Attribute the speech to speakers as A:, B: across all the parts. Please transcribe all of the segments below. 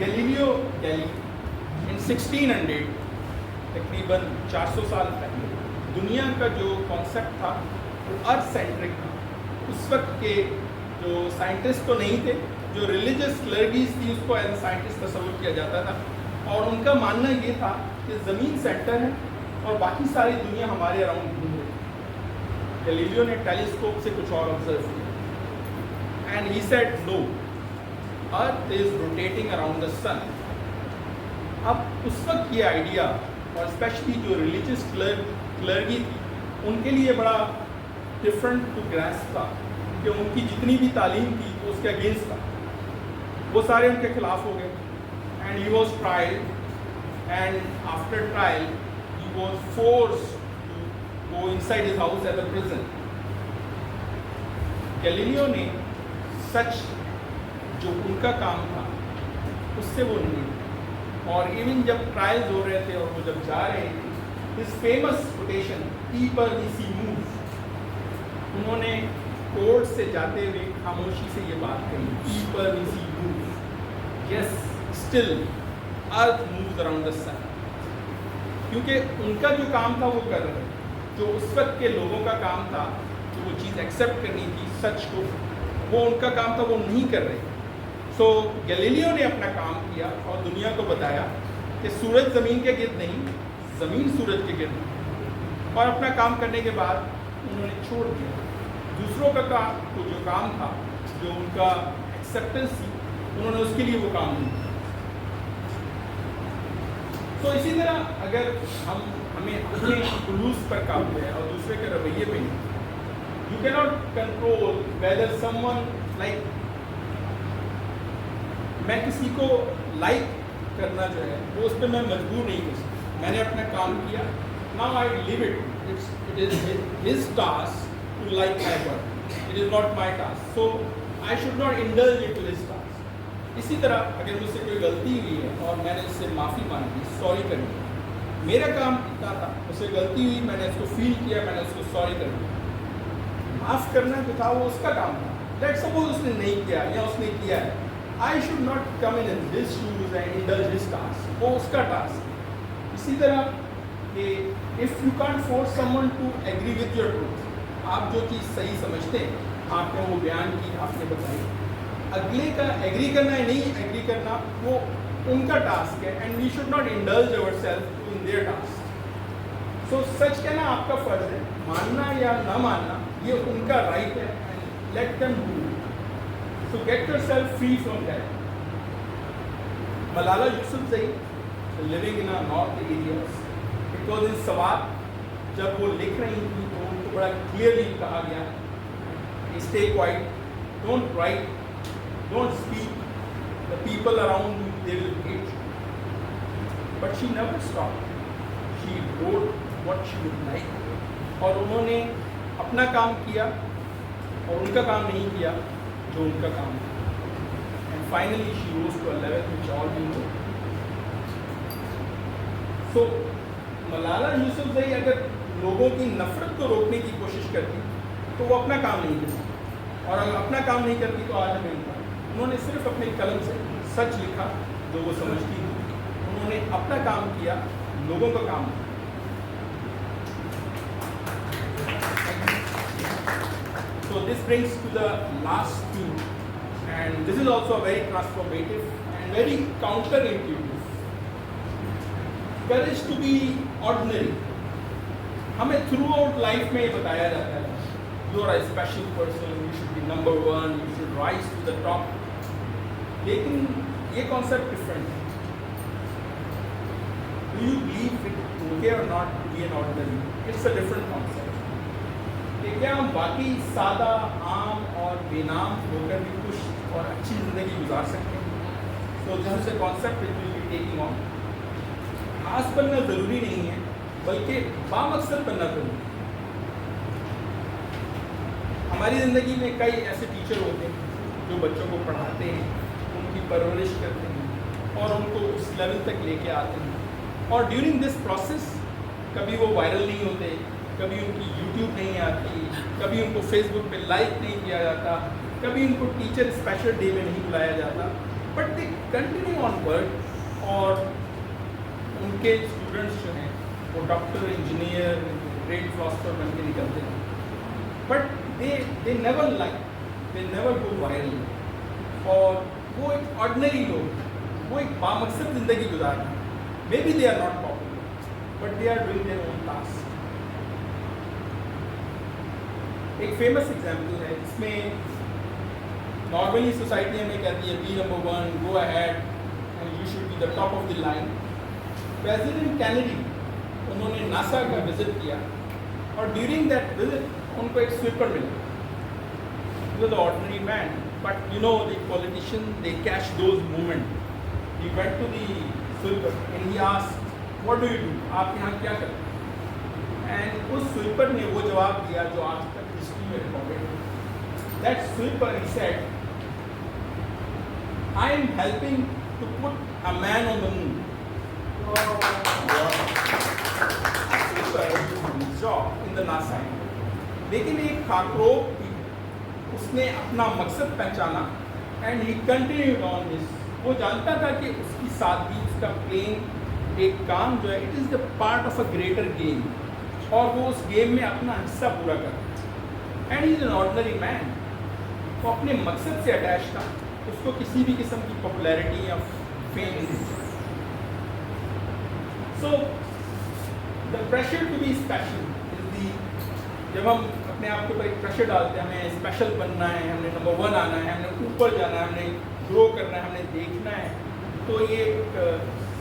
A: Galileo گیلی ان 1600 تقریباً 400 سال پہلے دنیا کا جو کانسیپٹ تھا وہ ارتھ سینٹرک تھا. اس وقت کے جو سائنٹسٹ تو نہیں تھے, جو ریلیجس کلرگیز تھی اس کو ایز اے سائنٹسٹ تصور کیا جاتا تھا, اور ان کا ماننا یہ تھا کہ زمین سینٹر ہے اور باقی ساری دنیا ہمارے اراؤنڈ گھوم رہی ہے. گیلیلیو نے ٹیلیسکوپ سے کچھ اور آبزرو کیا and he said no, earth is rotating around the sun. اب اس وقت یہ آئیڈیا, اور اسپیشلی جو ریلیجس کلرگی تھی, ان کے لیے بڑا ڈفرنٹ ٹو گریسپ تھا, کہ ان کی جتنی بھی تعلیم تھی وہ اس کے اگینسٹ تھا. وہ سارے ان کے خلاف ہو گئے and he was trialled, and after trial he was forced to go inside his house as a prison. Galileo نے سچ جو ان کا کام تھا اس سے وہ نہیں, اور ایون جب ٹرائلز ہو رہے تھے اور وہ جب جا رہے تھے, his famous quotation, people we see move, انہوں نے کورٹ سے جاتے ہوئے خاموشی سے یہ بات کہی, people we see move, yes still earth moves around the sun. کیونکہ ان کا جو کام تھا وہ کر رہے, جو اس وقت کے لوگوں کا کام تھا جو وہ چیز ایکسیپٹ کرنی تھی سچ کو, وہ ان کا کام تھا وہ نہیں کر رہے. سو گیلیلیو نے اپنا کام کیا اور دنیا کو بتایا کہ سورج زمین کے گرد نہیں, زمین سورج کے گرد, اور اپنا کام کرنے کے بعد انہوں نے چھوڑ دیا. دوسروں کا جو کام تھا, جو ان کا ایکسیپٹنس تھی, انہوں نے اس کے لیے وہ کام نہیں کیا. تو اسی طرح اگر ہمیں اپنے خلوص پر قابو ہے اور دوسرے کے رویے پہ نہیں, یو کی not control weather some one like, میں کسی کو لائک کرنا جو ہے وہ اس پہ میں مجبور نہیں کر سکتا. میں نے اپنا کام کیا, now I leave it. It is his task to like my work. It is not my task. So I should not indulge into his task. اسی طرح اگر مجھ سے کوئی غلطی ہوئی ہے اور میں نے اس سے معافی مانگی, سوری کر دی, میرا کام اتنا تھا, مجھ سے غلطی ہوئی, میں نے اس کو فیل کیا, میں نے اس کو سوری کر دیا. معاف کرنا جو تھا وہ اس کا کام تھا. لیٹ سپوز اس نے نہیں کیا یا اس نے کیا ہے, I should not come in his shoes and indulge his task. وہ اس کا ٹاسک. اسی طرح کہ if you can't force someone to agree with your truth, آپ جو چیز صحیح سمجھتے ہیں, آپ نے وہ بیان کی, آپ نے بتائی, اگلے کا ایگری کرنا ہے نہیں ایگری کرنا وہ ان کا ٹاسک ہے, and we should not indulge ourselves in their task. So سچ کہنا آپ کا فرض ہے, ماننا یا نہ ماننا یہ ان کا رائٹ ہے, and let them do it. So get yourself free from that. Malala Yousafzai, living in our north areas, it was in Sawat, جب وہ لکھ رہی تھی تو ان کو بڑا clearly کہا گیا, stay quiet, don't write, don't speak, the people around you, they will hate you. But she never stopped. She wrote what she would like. اور انہوں نے اپنا کام کیا اور ان کا کام نہیں کیا جو ان کا کام تھا. And finally she rose to a level which all we know. So Malala Yousafzai اگر لوگوں کی نفرت کو روکنے کی کوشش کرتی تو وہ اپنا کام نہیں کر سکتی, اور اگر اپنا کام نہیں کرتی تو آج ہمیں انہوں نے صرف اپنے قلم سے سچ لکھا جو وہ سمجھتی تھی, انہوں نے اپنا کام کیا, لوگوں کا کام کیا. So this brings to the last two, and this is also very transformative and very counterintuitive. Courage to be ordinary. ہمیں تھرو آؤٹ لائف میں یہ بتایا جاتا ہے, you are a special person, you should be number one, you should rise to the top. لیکن یہ concept different ہے. Do you believe it okay اور not to be an ordinary, it's a different concept. کہ کیا ہم باقی سادہ, عام اور بے نام ہو کر بھی خوش اور اچھی زندگی گزار سکتے ہیں. So this is a concept which will be taking on. خاص بننا ضروری نہیں ہے بلکہ بامقصد بننا ضروری ہے. ہماری زندگی میں کئی ایسے ٹیچر ہوتے ہیں جو بچوں کو پڑھاتے ہیں, ان کی پرورش کرتے ہیں اور ان کو اس لیول تک لے کے آتے ہیں, اور ڈیورنگ دس پروسیس کبھی وہ وائرل نہیں ہوتے, کبھی ان کی یوٹیوب نہیں آتی, کبھی ان کو فیس بک پہ لائک نہیں کیا جاتا, کبھی ان کو ٹیچر اسپیشل ڈے میں نہیں بلایا جاتا, but they continue on work, और उनके स्टूडेंट्स जो हैं वो डॉक्टर, इंजीनियर, ग्रेट फिलोसफर बन के निकलते हैं, but they never go viral. और वो एक ऑर्डिनरी लोग, वो एक बामकसद ज़िंदगी गुजारते हैं। May be they are not popular but they are doing their own task. एक फेमस एग्जाम्पल है जिसमें नॉर्मली सोसाइटी हमें कहती है be number 1, go ahead and you should be the top of the line. President Kennedy, उन्होंने NASA का visit किया, और ड्यूरिंग दैट विजिट उनको एक स्वीपर मिला। He was an ordinary man, but you know the politician, they catch those moments. He went to the sweeper and he asked, "What do you do? आप यहाँ क्या करते हैं?" And उस sweeper ने वो जवाब दिया जो आज तक हिस्ट्री में रिकॉर्डेड है। That sweeper, he said, "I am helping to put a man on the moon." A sweeper is job in the NASA. लेकिन एक खाकरोक उसने अपना मकसद पहचाना, and he continued on this. वो जानता था कि उसकी सादगी, उसका प्लेन एक काम जो है, it is the part of a greater game, और वो उस गेम में अपना हिस्सा पूरा करता। And he is an ordinary man, वो अपने मकसद से अटैच था, उसको किसी भी किस्म की पॉपुलैरिटी या फेम नहीं। So the pressure to be special is the, जब हम अपने आप के ऊपर एक प्रेशर डालते हैं, हमें स्पेशल बनना है, हमने नंबर 1 आना है, हमने ऊपर जाना है, हमने ग्रो करना है, हमने देखना है, तो ये एक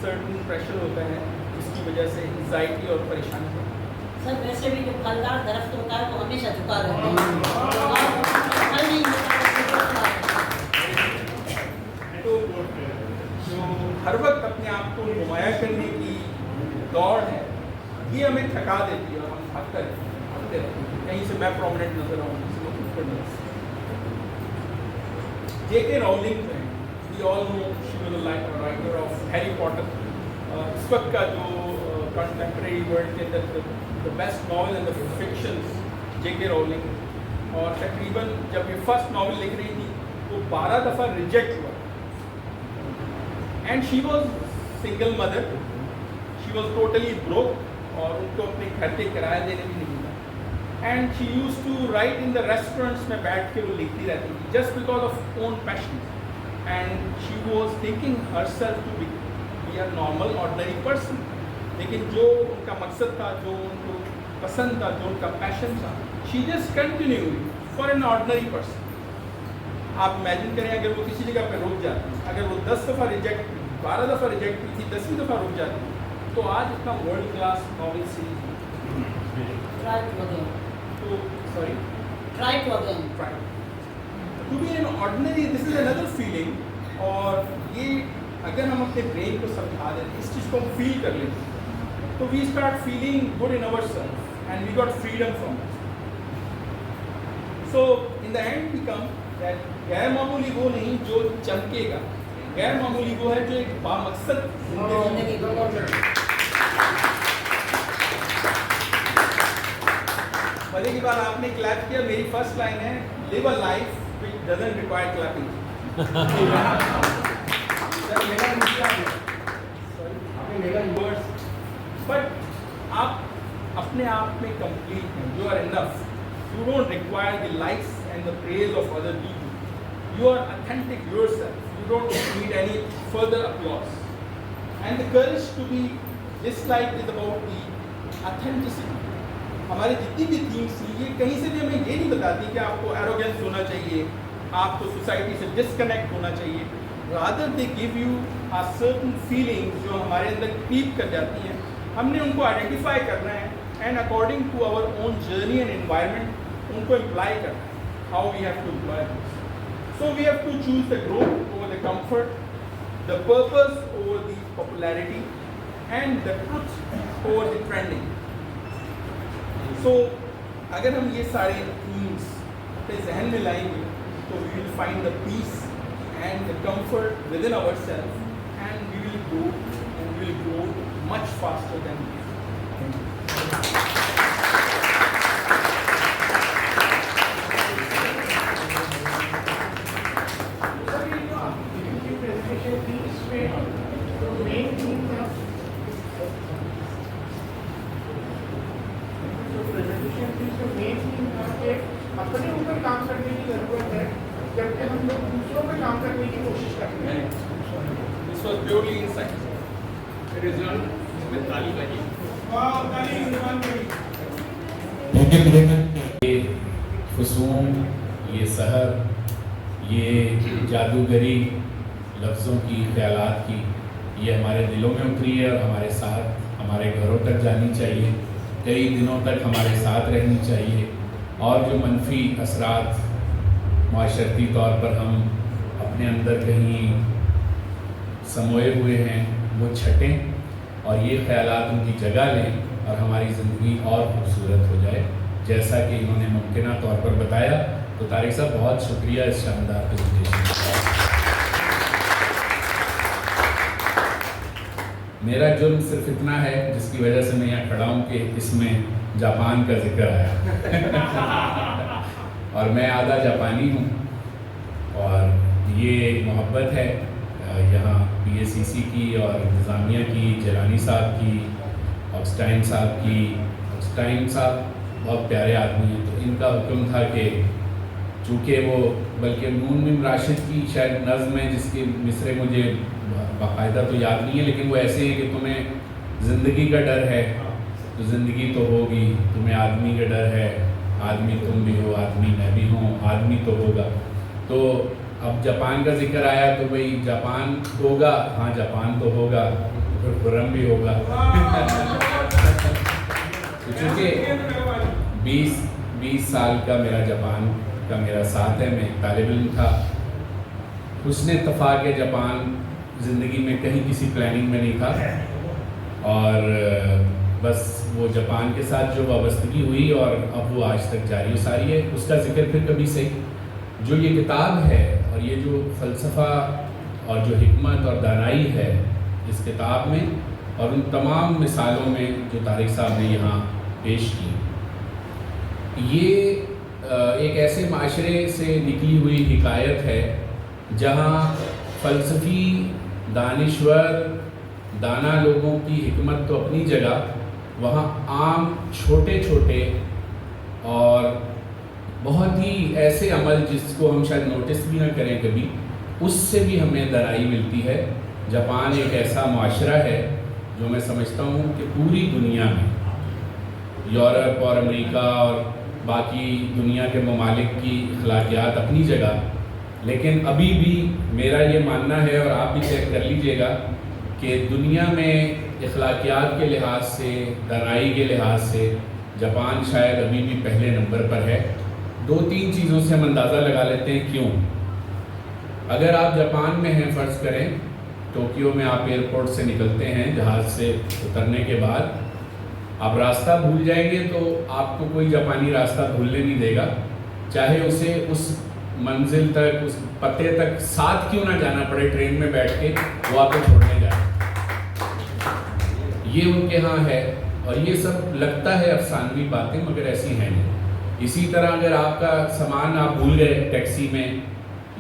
A: सर्टन प्रेशर होता है जिसकी वजह से एंजाइटी और परेशानी होती है।
B: सर वैसे भी जो फलदार दरख्त होता है वो हमेशा झुका रहता है, फल नहीं मिलता।
A: तो जो हर वक्त अपने आप को नुमाया करने की दौड़ है, ये हमें थका देती है और हम थक कर रहते हैं। कहीं से मैं प्रोमिनेंट नजर आऊँ, किसी को ऊपर नजर। J.K. Rowling जो है, we all know she was a writer of Harry Potter. इस वक्त का जो contemporary world के अंदर the best novel and the fictions J.K. Rowling, और तकरीबन जब ये फर्स्ट नॉवल लिख रही थी वो 12 दफ़ा रिजेक्ट हुआ, and she was single mother, she was totally broke, और उनको अपने घर के किराया देने भी नहीं मिला, and she use to write in the restaurants में बैठ के वो लिखती रहती थी just because of own passion, and she was thinking herself to be a normal ordinary person. लेकिन जो उनका मकसद था, जो उनको पसंद था, जो उनका पैशन था, she just continue for an ordinary person. आप इमेजिन करें अगर वो किसी जगह पर रुक जाती, अगर वो 10 दफ़ा रिजेक्ट, 12 दफ़ा रिजेक्ट हुई थी, 10वीं दफ़ा रुक जाती, तो आज इतना वर्ल्ड क्लास नॉवल सीरीज तो sorry
B: try to again
A: to be an ordinary, this is another feeling. और ये अगर हम अपने ब्रेन को समझा दें, इस चीज़ को हम फील कर लेते, तो we start feeling good in our self and we got freedom from it. So in the end we come that गैर मामूली वो नहीं जो चमकेगा, गैर मामूली वो है जो एक बामकसद मजे की बात आपने क्लैप किया। मेरी फर्स्ट लाइन है, live a life which doesn't require clapping. But आप अपने आप में कंप्लीट हैं, you are enough, you don't require the likes and the praise of other people, you are authentic yourself, you don't need any further applause, and the courage to be disliked is about the authenticity. हमारी जितनी भी themes थी, ये कहीं से भी हमें ये नहीं बताती कि आपको एरोगेंस होना चाहिए, आपको सोसाइटी से डिस्कनेक्ट होना चाहिए, rather they give you a certain feeling जो हमारे अंदर क्रीप कर जाती हैं। हमने उनको आइडेंटिफाई करना है and according to our own journey and environment उनको इम्प्लाई करना है, how we have to imply this. So we have to choose the growth over the comfort, the purpose over the popularity, and the truth over the trending. So अगर हम ये सारे themes अपने जहन में लाएंगे तो we will find the peace and the comfort within ourselves, and we will grow, and we will grow much faster than before.
C: में जो मेन थीम था, जो प्रेजेंटेशन थी, जो मेन थीम था कि अपने ऊपर काम करने की ज़रूरत है जबकि हम लोग दूसरों पे काम करने की कोशिश करते हैं।
A: This was purely inside. The result with ताली बजी. वाह, ताली इरफान भाई.
D: ये फसूम, ये सहर, ये जादूगरी लफ्ज़ों की, ख्यालात की, ये हमारे दिलों में उतरी है और हमारे साथ हमारे घरों तक जानी चाहिए, कई दिनों तक हमारे साथ रहनी चाहिए। और जो मनफी असरात माशरती तौर पर हम अपने अंदर कहीं समोए हुए हैं वो छटें और ये ख़यालात उनकी जगह लें और हमारी ज़िंदगी और खूबसूरत हो जाए, जैसा कि इन्होंने मुमकिना तौर पर बताया। तो तारिक साहब, बहुत शुक्रिया इस शानदार प्रेजेंटेशन का। मेरा जुर्म सिर्फ इतना है जिसकी वजह से मैं यहाँ खड़ा हूँ कि इसमें जापान का जिक्र आया और मैं आधा जापानी हूँ और ये मोहब्बत है यहाँ PACC की और इंतज़ामिया की, जिलानी साहब की, ऑक्सटाइन साहब की। ऑक्सटाइन साहब बहुत प्यारे आदमी हैं, तो इनका हुक्म था कि चूँकि वो, बल्कि नून मिम राशिद की शायद नज़्म है जिसके मिसरे मुझे बाकायदा तो याद नहीं है, लेकिन वो ऐसे हैं कि तुम्हें ज़िंदगी का डर है तो ज़िंदगी तो होगी, तुम्हें आदमी का डर है, आदमी तुम भी हो, आदमी मैं भी हूँ, आदमी तो होगा। तो अब जापान का जिक्र आया तो भाई जापान होगा, हाँ जापान तो होगा, तो फिर खुर्रम भी होगा। तो चूँकि 20 साल का मेरा जापान का मेरा साथ है, मैं एक तालिब इल्म था, हुस्न इत्तफ़ाक़ है जापान ज़िंदगी में कहीं किसी प्लानिंग में नहीं था और बस वो जापान के साथ जो वाबस्तगी हुई और अब वो आज तक जारी सारी है। उसका जिक्र फिर कभी सही। जो ये किताब है और ये जो फ़लसफ़ा और जो हिकमत और दानाई है इस किताब में और उन तमाम मिसालों में जो तारिक साहब ने यहाँ पेश की, ये एक ऐसे माशरे से निकली हुई हिकायत है जहाँ फ़लसफ़ी, दानिश्वर, दाना लोगों की हिकमत तो अपनी जगह, वहाँ आम छोटे छोटे और बहुत ही ऐसे अमल जिसको हम शायद नोटिस भी ना करें कभी, उससे भी हमें दराई मिलती है। जापान एक ऐसा माशरा है जो मैं समझता हूँ कि पूरी दुनिया में, यूरोप और अमेरिका और बाकी दुनिया के ममालिक की अखलाकियात अपनी जगह, लेकिन अभी भी मेरा ये मानना है और आप भी चेक कर लीजिएगा कि दुनिया में अखलाकियात के लिहाज से, दानाई के लिहाज से जापान शायद अभी भी पहले नंबर पर है। 2-3 चीज़ों से हम अंदाज़ा लगा लेते हैं क्यों। अगर आप जापान में हैं, फ़र्ज़ करें टोक्यो में आप एयरपोर्ट से निकलते हैं, जहाज़ से उतरने के बाद आप रास्ता भूल जाएंगे तो आपको कोई जापानी रास्ता भूलने नहीं देगा, चाहे उसे उस मंजिल तक, उस पते तक साथ क्यों ना जाना पड़े, ट्रेन में बैठ के वो आपको छोड़ने जाए। ये उनके यहाँ है और ये सब लगता है अफसानवी बातें, मगर ऐसी हैं नहीं। इसी तरह अगर आपका सामान आप भूल गए टैक्सी में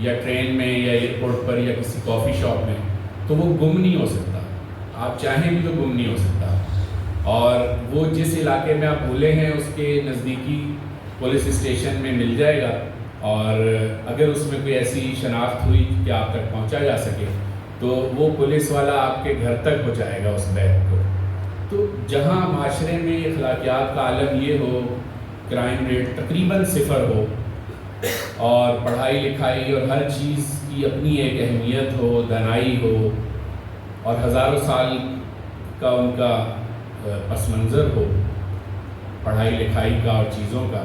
D: या ट्रेन में या एयरपोर्ट पर या किसी कॉफ़ी शॉप में, तो वो गुम नहीं हो सकता, आप चाहें भी तो गुम नहीं हो सकता। और वो जिस इलाके में आप भूले हैं उसके नज़दीकी पुलिस स्टेशन में मिल जाएगा और अगर उसमें कोई ऐसी शनाख्त हुई कि आप तक पहुंचा जा सके तो वो पुलिस वाला आपके घर तक पहुंचाएगा उस बैग को। तो जहां माशरे में अखलाकियात का आलम ये हो, क्राइम रेट तकरीबन 0 हो और पढ़ाई लिखाई और हर चीज़ की अपनी एक अहमियत हो, दानाई हो और हज़ारों साल का उनका पस मंज़र हो पढ़ाई लिखाई का और चीज़ों का,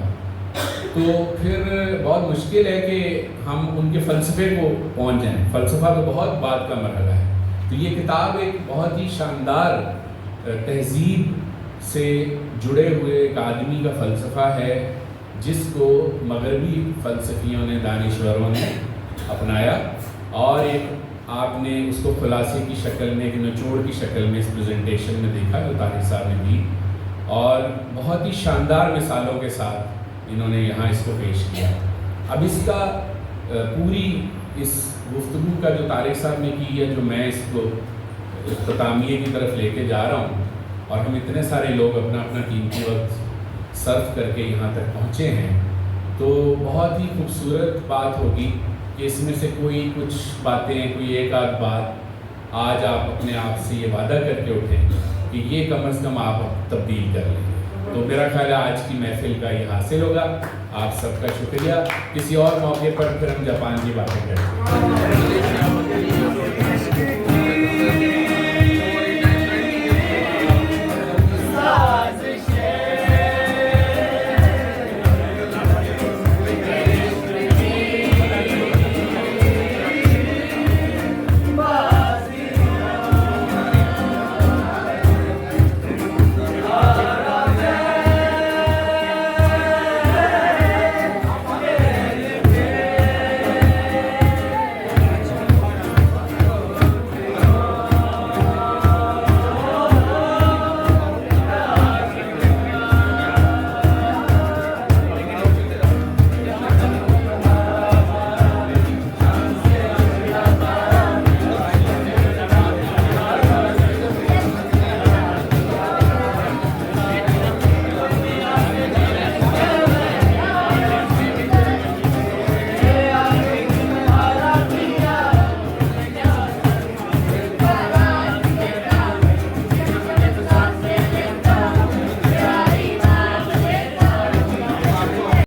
D: तो फिर बहुत मुश्किल है कि हम उनके फ़लसफ़े को पहुंच जाएं। फ़लसफ़ा तो बहुत बाद का मरहला है। तो ये किताब एक बहुत ही शानदार तहज़ीब से जुड़े हुए एक आदमी का फ़लसफ़ा है जिसको मगरबी फ़लसफ़ियों ने, दानिश्वरों ने अपनाया और एक आपने उसको खुलासे की शक्ल में, एक निचोड़ की शक्ल में इस प्रेजेंटेशन में देखा जो तारिक साहब ने दी और बहुत ही शानदार मिसालों के साथ इन्होंने यहाँ इसको पेश किया। अब इसका पूरी इस गुफ्तगू کا جو طارق صاحب نے کی ہے، جو میں اس کو اختتامیے کی طرف لے کے جا رہا ہوں، اور ہم اتنے سارے لوگ اپنا اپنا قیمتی وقت صرف کر کے یہاں تک پہنچے ہیں، تو بہت ہی خوبصورت بات ہوگی کہ اس میں سے کوئی کچھ باتیں، کوئی ایک آدھ بات آج آپ اپنے آپ سے یہ وعدہ کر کے اٹھیں کہ یہ کم از کم آپ تبدیل کر لیں. تو میرا خیال ہے آج کی محفل کا یہ حاصل ہوگا. آپ سب کا شکریہ. کسی اور موقع پر پھر ہم جاپان کی باتیں کریں.